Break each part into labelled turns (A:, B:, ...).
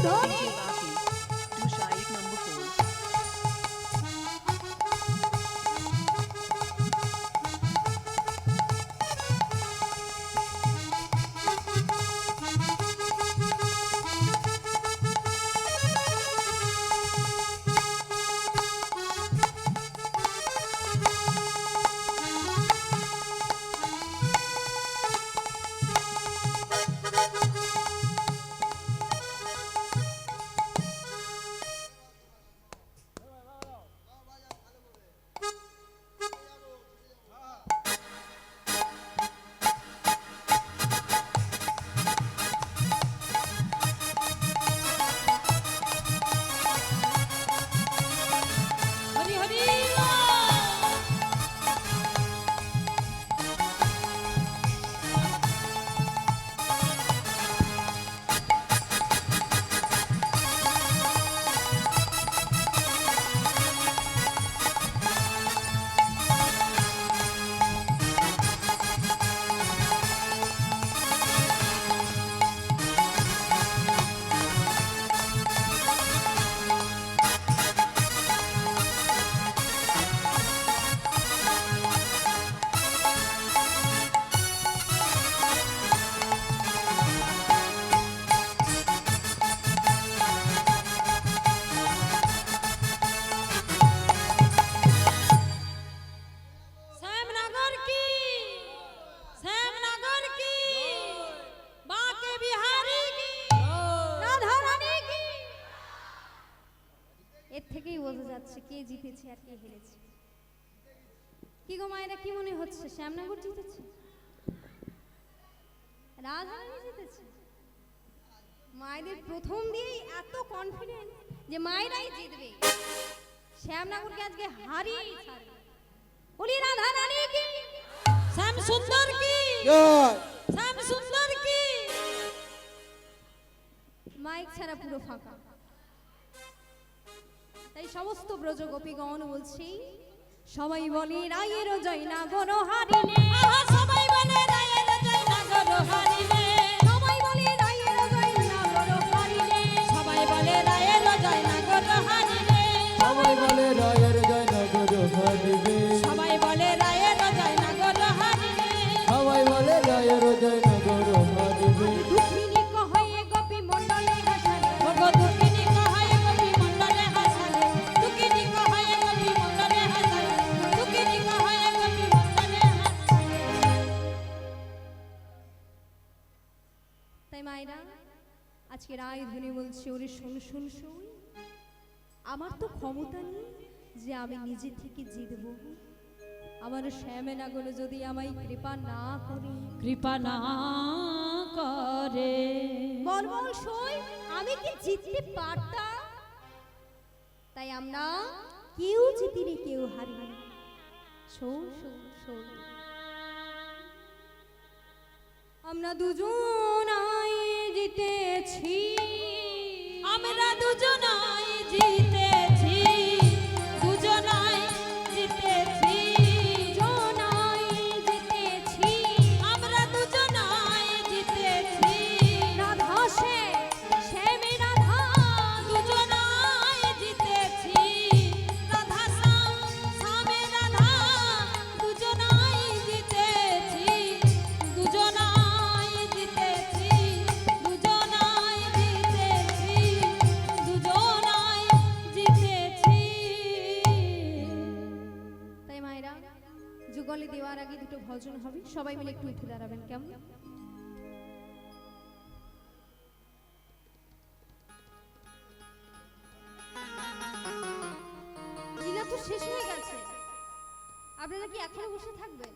A: DJ Baki to side number 4.
B: কে জিতেছে আর কে হেরেছে। কি গো মায়েরা, কি মনে হচ্ছে শ্যামনগর জিতেছে, রাজহারানি জিতেছে? মায়েদের প্রথম দিয়েই এত কনফিডেন্স যে মায়েরাই জিতবে, শ্যামনগরকে আজকে হারিয়েই ছাড়বে। বলি রাধারানী কি, শ্যাম সুন্দর কি, শ্যাম সুন্দর কি। মাইক ছাড়া পুরো ফাঁকা, তাই সমস্ত ব্রজ গোপীগণ বলছি, সবাই বলে রায়ের জয় না গর হারিলে, সবাই বলে রায়ের জয় না গর হারিলে, সবাই বলে রায়ের জয় না গর হারিলে, সবাই বলে রায়ের জয় না গর হারিলে,
C: সবাই বলে রায়ের জয় না গর হারিলে,
B: সবাই বলে রায়ের জয় না গর হারিলে,
C: সবাই বলে রায়ের জয় না গর হারিলে।
B: দুঃখিনী কহে গোপী মণ্ডলে হাসালে, ওগো দুঃখিনী কহে গোপী মণ্ডলে হাসালে, দুঃখিনী কহে গোপী মণ্ডলে হাসালে, দুঃখিনী কহে গোপী মণ্ডলে হাসালে। তাই মায়েরা আজকে রায় ধ্বনি বলছে, ওরে শোন শোন শোন, আমার তো ক্ষমতা নেই যে আমি নিজে থেকে জিতবো। আমার শ্যামনগর যদি আমায় কৃপা না করে, কৃপা না করে, বল বল শোন, আমি কি জিততে পারতাম? তাই আমরা কেউ জিতিনি, কেউ হারিনি। শোন শোন শোন, আমরা দুজনাই জিতেছি, আমরা দুজনাই জিতেছি, দুজনাই জিতেছি, দুজনাই জিতেছি, আমরা দুজনাই জিতেছি। রাধা শ্যামে রাধা দুজনাই জিতেছি, রাধা শ্যামে রাধা দুজনাই জিতেছি, দুজনাই জিতেছি, দুজনাই জিতেছি, দুজনাই জিতেছি। তাই মায়েরা যুগলে দেওয়ার আগে দুটো ভজন হবে, সবাই মিলে একটু উঠে দাঁড়াবেন কেমন? লীলা তো শেষ হয়ে গেছে, আপনারা কি এখনো বসে থাকবেন?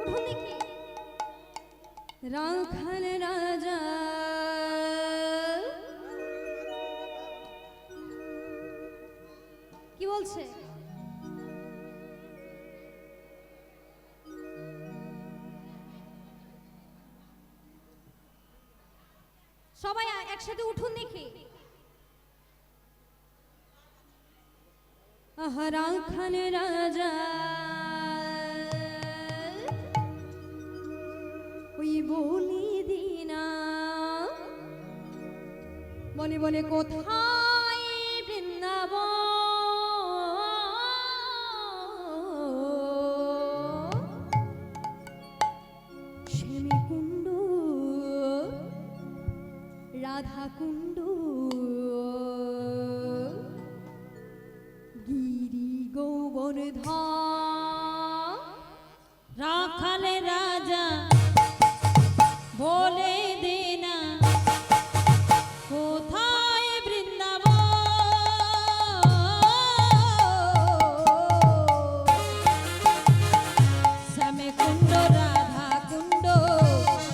B: উঠুন দেখি। রাখাল রাজা কি বলছে? সবাই একসাথে উঠুন দেখি। রাখাল রাজা ওই বলি দিনা মনে মনে কোথায় বৃন্দাবন, শ্যামী কুণ্ড, রাধা কুণ্ড, গিরি গোবর্ধন।
D: রাখালে রাজা বলে দে না কোথায় বৃন্দাবন, শ্যামে কুণ্ড, রাধা কুণ্ড,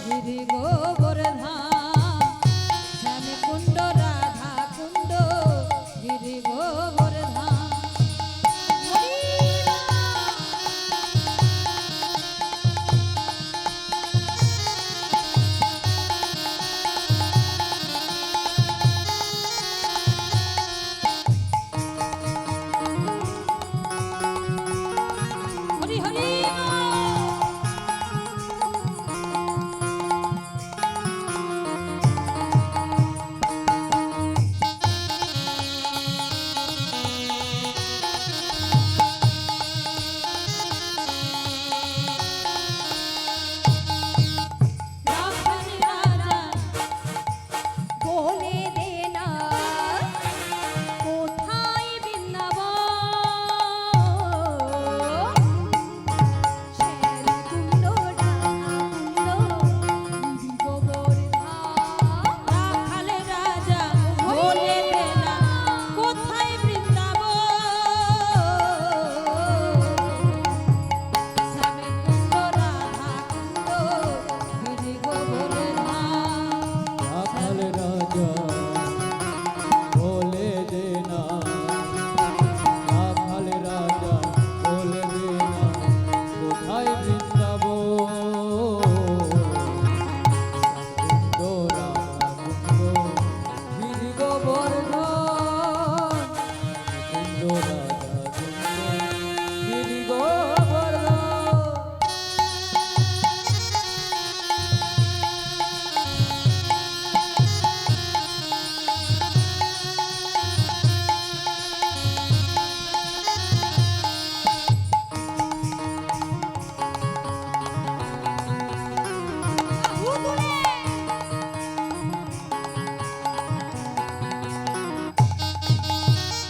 D: গিরি গোবর্ধন, শ্যামে কুণ্ড, রাধা কুণ্ড, গিরি গোবর্ধন। হরি হরি রাখালে রাজা
B: বলে দে না কোথায় বৃন্দাবন, শ্যামী কুণ্ড, রাধা কুণ্ড, গিরি গোবর্ধন।
D: রাখালে রাজা বলে দে না কোথায় বৃন্দাবন, শ্যামে কুণ্ড, রাধা কুণ্ড, গিরি গোবর্ধন।
C: রাখাল রাজা বলে দে না, রাখাল রাজা বলে দে না কোথায় বৃন্দাবন, কুণ্ড, রাধা কুণ্ড, গিরি গোবর্ধন, কুণ্ড, রাধা কুণ্ড, গিরি গোবর্ধন।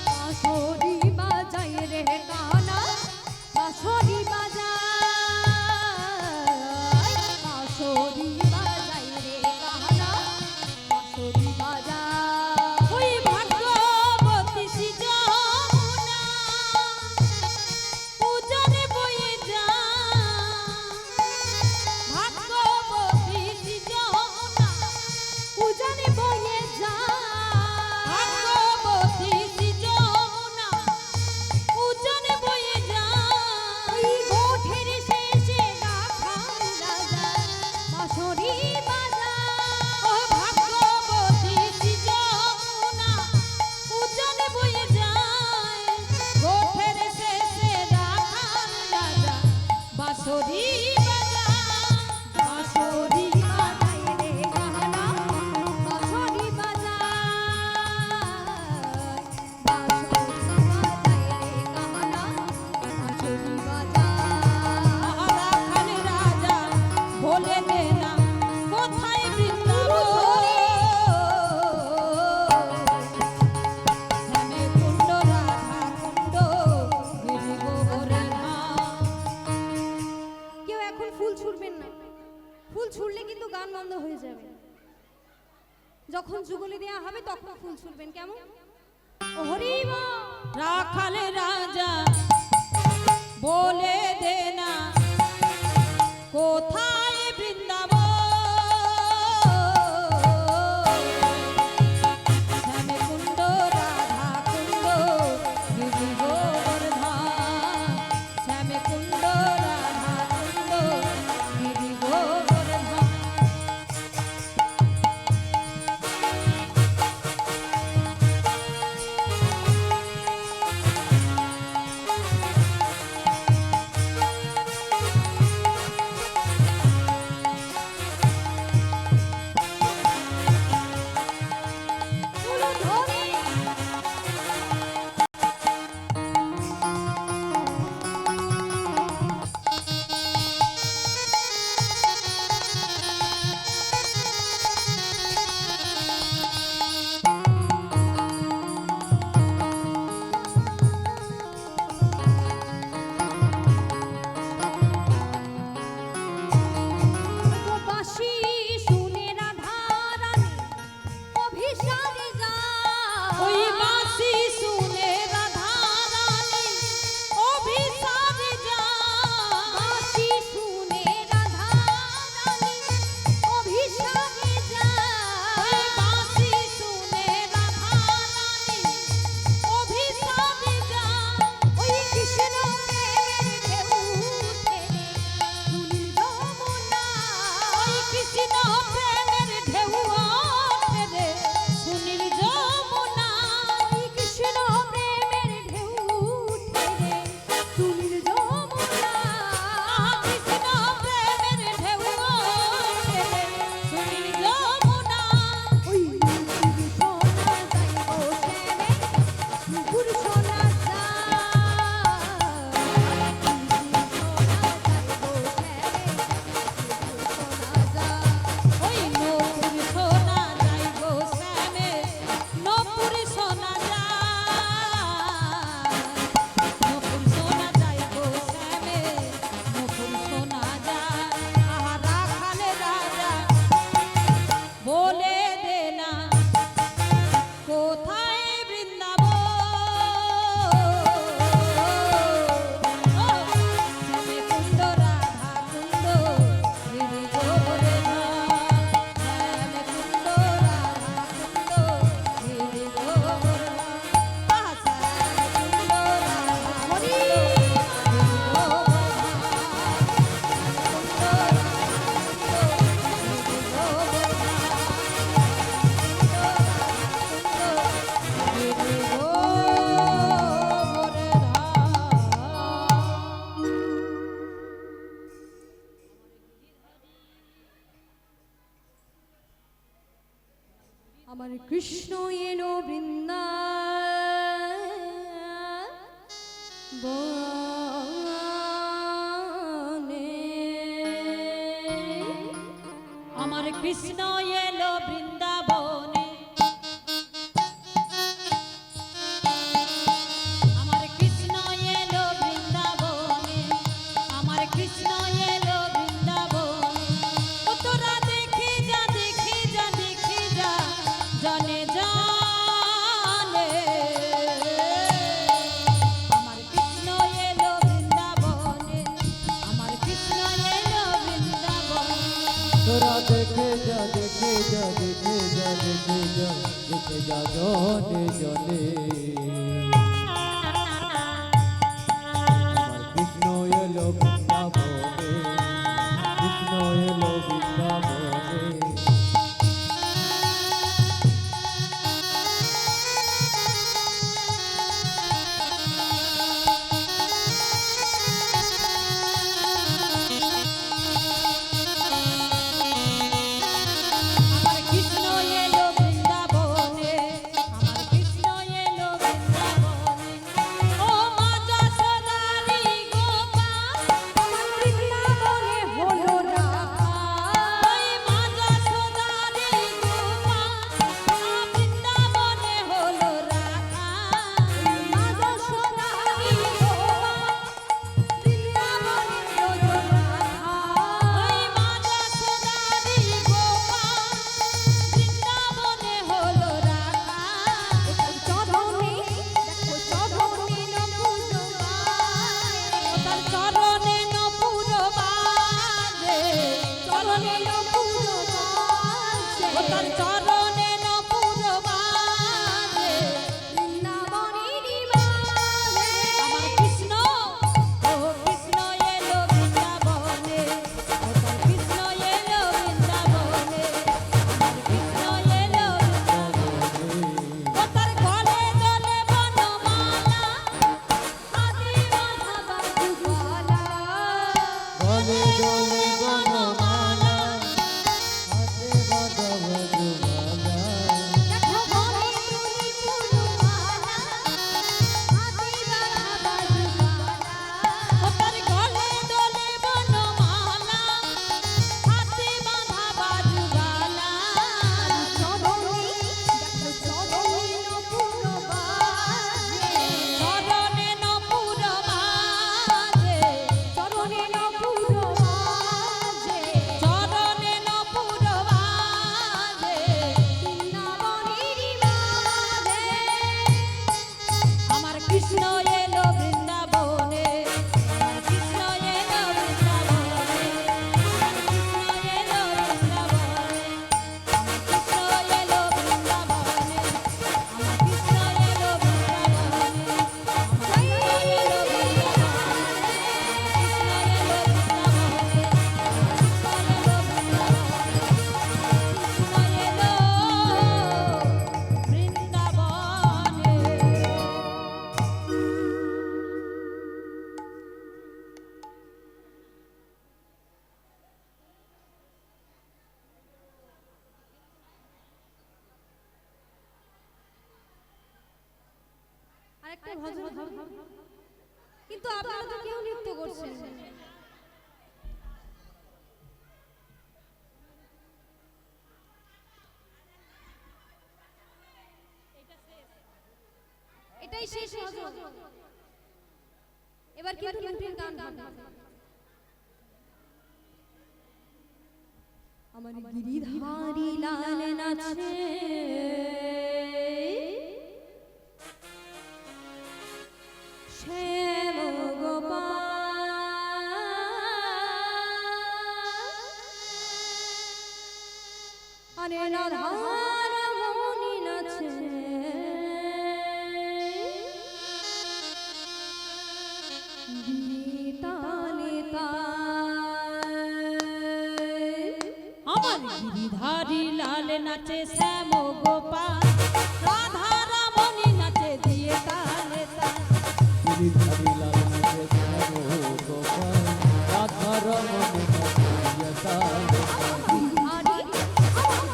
B: বাঁশরি বাজাই রে কানা, বাঁশরি বাজাই, বাঁশরি বাজাই রে কানা, বাঁশরি বাজাই।
D: ওই ভাগ্যবতী সৃজনা উজানে বয়ে যায়, ভাগ্যবতী সৃজনা
B: উজানে বয়ে যায়,
D: ভাগ্যবতী সৃজনা উজানে বয়ে যায়।
B: ওই গোঠের শেষে রাখাল রাজা বাঁশরি বাজায়।
D: ও ভাগ্যবতী সৃজনা উজানে বয়ে যায়, গোঠের শেষে রাখাল রাজা বাঁশরি বাজায়।
B: বাঁশরি বাজাই রে কানা, বাঁশরি বাজাই, বাঁশরি বাজাই রে কানা, বাঁশরি বাজাই।
D: রাখালে রাজা বলে দে না কোথায় বৃন্দাবন, শ্যামে কুণ্ড, রাধা কুণ্ড, গিরি গোবর্ধন।
B: কেউ এখন ফুল ছুড়বেন না, ফুল ছুড়লে কিন্তু গান বন্ধ হয়ে যাবে। যখন যুগলি দেয়া হবে তখন ফুল ছুড়বেন, কেমন? ও হরি বল।
D: রাখালে রাজা বলে দে না কোথায় বৃন্দাবন, শ্যামে কুণ্ড, রাধা কুণ্ড, গিরি গোবর্ধন, শ্যামে কুণ্ড, রাধা কুণ্ড, গিরি গোবর্ধন।
B: আমার কৃষ্ণ এলো বনে।
D: আমার কৃষ্ণ এলো বৃন্দাবনে, আমার কৃষ্ণ এলো বৃন্দাবনে, আমার কৃষ্ণ এলো বৃন্দাবনে। ও তোরা দেখে যা, দেখে যা, দেখে যা, জনে জানে আমার কৃষ্ণ এলো বৃন্দাবনে, আমার কৃষ্ণ এলো বৃন্দাবনে।
C: তোরা দেখে যা, দেখে যা, দেখে যা, দেখে যা, দেখে যা জনে জনে। আমার কৃষ্ণ এলো বৃন্দাবনে, কৃষ্ণ এলো বৃন্দাবনে।
D: আমার কৃষ্ণ এলো বৃন্দাবনে, আমার কৃষ্ণ এলো বৃন্দাবনে। ও মা যশোদারি গোপাল,
B: আমার বৃন্দাবনে হলো রাখা।
D: ওই মা যশোদারি গোপাল, বৃন্দাবনে হলো রাখা।
B: মা যশোদারি গোপাল, বৃন্দাবনে হলো রাখা।
D: ওই মা যশোদারি গোপাল, বৃন্দাবনে হলো রাখা।
B: চরণে দেখো চরণে নপুর
D: ও তার চরণে নপুর বাজে,
B: চরণে নপুর বাজে।
D: ও তার চরণে নপুর বাজে।
B: বৃন্দাবনেরই বাজে।
D: আমার কৃষ্ণ, ও কৃষ্ণ এলো বৃন্দাবনে, ও তার কৃষ্ণ এলো বৃন্দাবনে, আমার কৃষ্ণ এলো বৃন্দাবনে। ও তার গলে দলে বনমালা,
B: হাতে বাঁধা বাজুবালা।
C: গলে গলে বনমালা, হাতে বাঁধা বজমালা।
B: দেখো ঘরে তুলি ফুলমালা, হাতে বাঁধা বাজুবালা।
D: ও তার গলে দলে বনমালা, হাতে বাঁধা বাজুবালা।
B: চরণে দেখো চরণে নপুর বাজে।
D: চরণে নপুর বাজে,
B: চরণে নপুর বাজে।
D: চরণে নপুর বাজে।
B: বৃন্দাবনেরই বাজে।
D: আমার কৃষ্ণ এলো বৃন্দাবনে, আমার কৃষ্ণ এলো বৃন্দাবনে, আমার কৃষ্ণ এলো বৃন্দাবনে, আমার কৃষ্ণ এলো বৃন্দাবনে, আমার কৃষ্ণ এলো বৃন্দাবনে, আমার
B: আরেকটা ভজন হবে। কিন্তু আপনারা তো কেউ নৃত্য করছেন না। এটাই শেষ ভজন। এবার কিন্তু নতুন গান হবে। আমার গিরিধারী লাল নাচে, শ্যাম গোপাল, আরে রাধার মনি নাচে, গীতালে
D: আমার গিরিধারী লাল নাচে শ্যাম গোপাল, রাধা রমণী নাচে দিয়ে তালে তাল।
C: গিরিধারী লাল নাচে শ্যাম গোপাল, রাধা রমণী নাচে তালে তাল।
B: হরি হরি হরি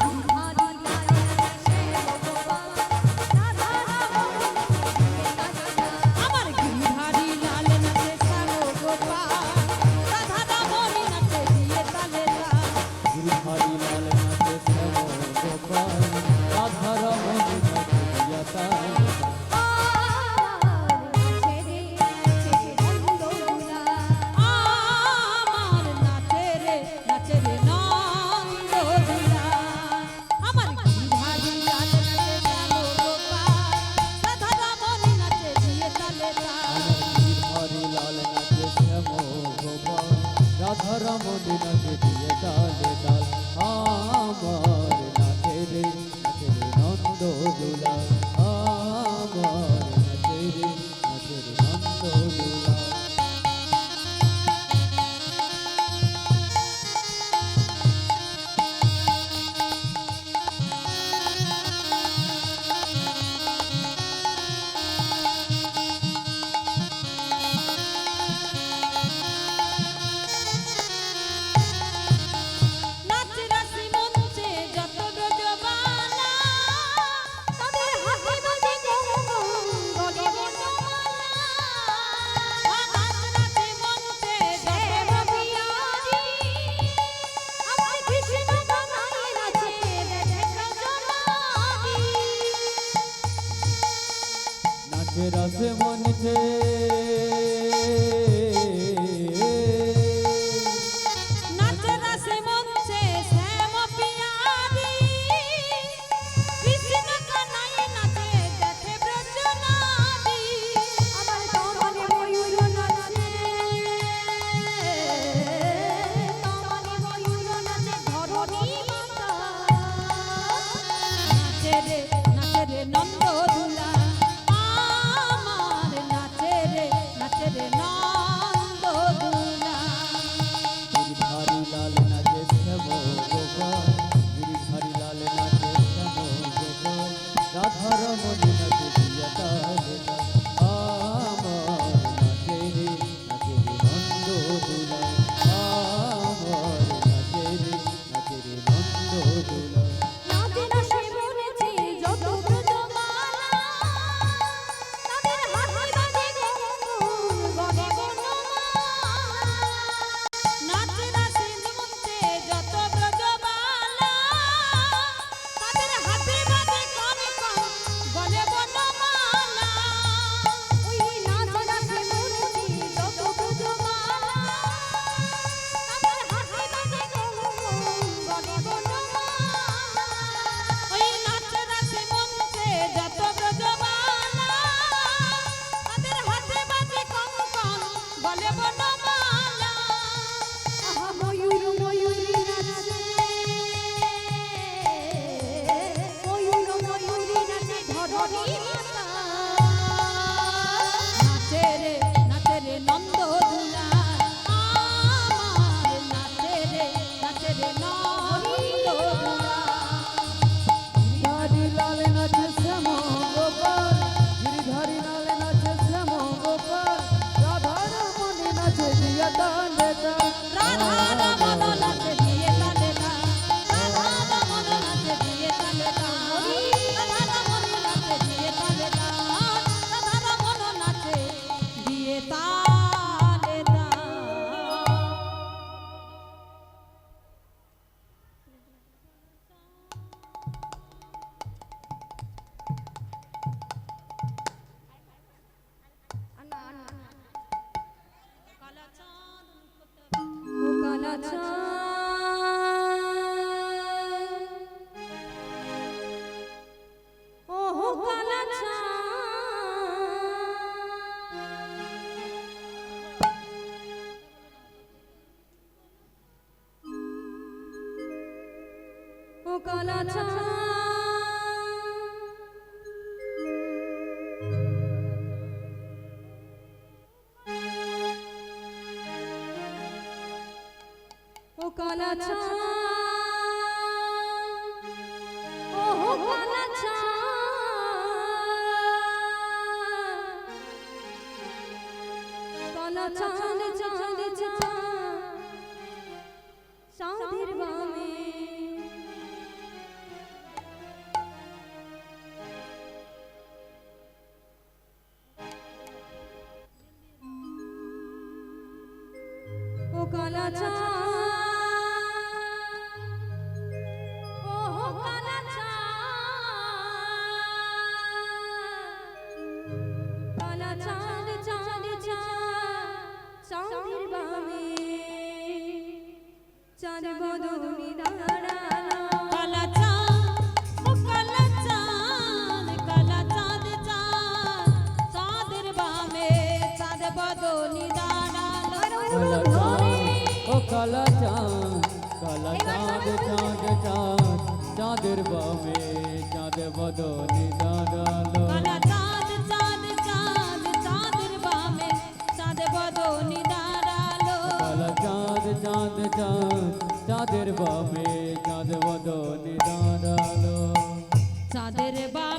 C: मेरा से मन छे
D: নাচে রাসে মঞ্চে শ্যাম পিয়ারি কৃষ্ণ কানাই নাচে দেখে ব্রজনারী
B: আমার তমালে ময়ূর নাচে তমালে ময়ূর নাচে ধরণী মাতা
D: নাচে রে নন্দ দুলা আমার নাচে রে নন্দ দুলা
C: गिरधारी लाल नाचे श्याम गोपाल गिरधारी लाल नाचे श्याम गोपाल राधा रमण नाचे दिया ताले आमर नाचे रे नंद दुला आमर नाचे रे नंद दुला
B: নাচে রাসে মনেছে যত ব্রজমালা তাদের হাতে বাজে গঙ্গুর গনে বনমালা
D: নাচে রাসে মঞ্চে যত ব্রজবালা তাদের হাতে বাজে কন কন গলে বনমালা
B: ওই নাচে রাসে মনেছে যত ব্রজমালা তাদের হাতে বাজে গঙ্গুর গনে বনমালা
D: ওই নাচে রাসে মঞ্চে যত ব্রজবালা তাদের হাতে বাজে কন কন গলে বনমালা
B: আহা ময়ূর ময়ূরী নাচে ময়ূর ময়ূরী নাচে ধরণী মাতা
D: নাচে রে নন্দ দুলা আমার নাচে রে নন্দ দুলা
C: गिरधारी लाल नाचे श्याम गोपाल गिरधारी लाल नाचे श्याम गोपाल राधा रमण नाचे दिया ताले
D: রাধা রমন নাচে দিয়ে তালে তাল রাধা রমন নাচে দিয়ে তালে তাল রাধা রমন নাচে দিয়ে তালে তাল রাধা রমন নাচে দিয়ে তালে তাল কালা চাঁদ
B: ও কালা চাঁদ ও হো কালা চাঁদ ও কালা চাঁদ ও কালা চাঁদ ও হো কালা চাঁদ কালা চাঁদ চাঁদ চাঁদ চাঁদের বামে ও কালা চাঁদ ও হো কালা চাঁদ কালা চাঁদ চাঁদ চাঁদ চাঁদের বামে চাঁদ বদনি দাঁড়ালো
D: কালা চাঁদ ও কালা চাঁদ চাঁদ চাঁদের বামে চাঁদ বদনি দাঁড়ালো
C: काला चाँद ओ काला चाँद चाँद चाँदर बामे चाँद बदनी दादालो
D: কালা চাঁদ চাঁদের বামে চাঁদ বদনি দাঁড়ালো
C: काला चाँद चाँदर बामे चाँद बदनी दादालो
D: চাঁদের বামে